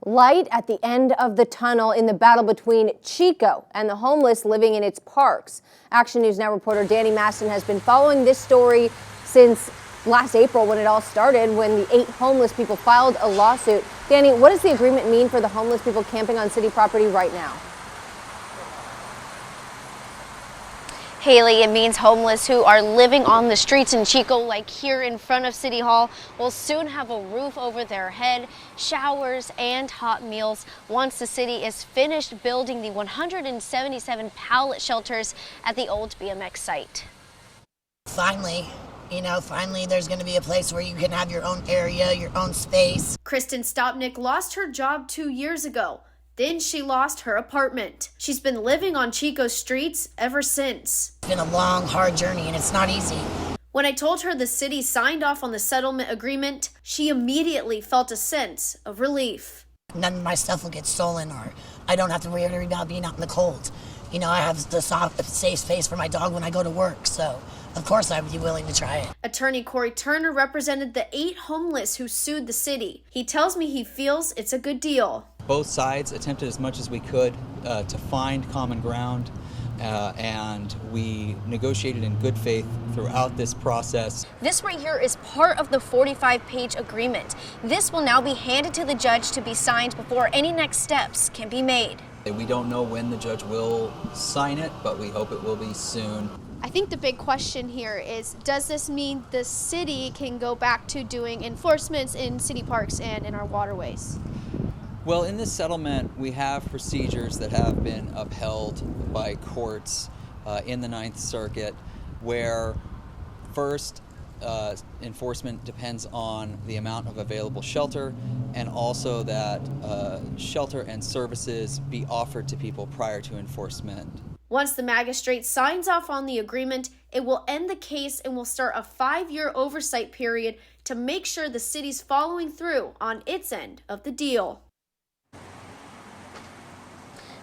Light at the end of the tunnel in the battle between Chico and the homeless living in its parks. Action News Now reporter Danny Maston has been following this story since last April when it all started, when the 8 homeless people filed a lawsuit. Danny, what does the agreement mean for the homeless people camping on city property right now? Haley, it means homeless who are living on the streets in Chico, like here in front of City Hall, will soon have a roof over their head, showers, and hot meals once the city is finished building the 177 pallet shelters at the old BMX site. Finally there's going to be a place where you can have your own area, your own space. Kristen Stopnick lost her job 2 years ago. Then she lost her apartment. She's been living on Chico's streets ever since. It's been a long, hard journey, and it's not easy. When I told her the city signed off on the settlement agreement, she immediately felt a sense of relief. None of my stuff will get stolen, or I don't have to worry about being out in the cold. I have the safe space for my dog when I go to work, so of course I would be willing to try it. Attorney Corey Turner represented the 8 homeless who sued the city. He tells me he feels it's a good deal. Both sides attempted as much as we could to find common ground, and we negotiated in good faith throughout this process. This right here is part of the 45-page agreement. This will now be handed to the judge to be signed before any next steps can be made. We don't know when the judge will sign it, but we hope it will be soon. I think the big question here is, does this mean the city can go back to doing enforcements in city parks and in our waterways? Well, in this settlement, we have procedures that have been upheld by courts in the Ninth Circuit, where first, enforcement depends on the amount of available shelter, and also that shelter and services be offered to people prior to enforcement. Once the magistrate signs off on the agreement, it will end the case and will start a 5-year oversight period to make sure the city's following through on its end of the deal.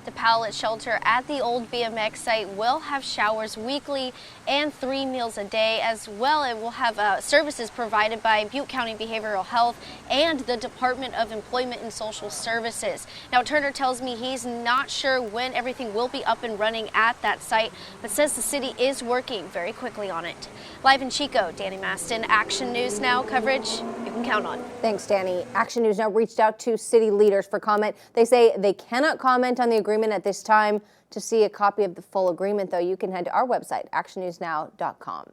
The pallet shelter at the old BMX site will have showers weekly and 3 meals a day. As well, it will have services provided by Butte County Behavioral Health and the Department of Employment and Social Services. Now, Turner tells me he's not sure when everything will be up and running at that site, but says the city is working very quickly on it. Live in Chico, Danny Maston, Action News Now coverage you can count on. Thanks, Danny. Action News Now reached out to city leaders for comment. They say they cannot comment on the agreement at this time. To see a copy of the full agreement, though, you can head to our website, actionnewsnow.com.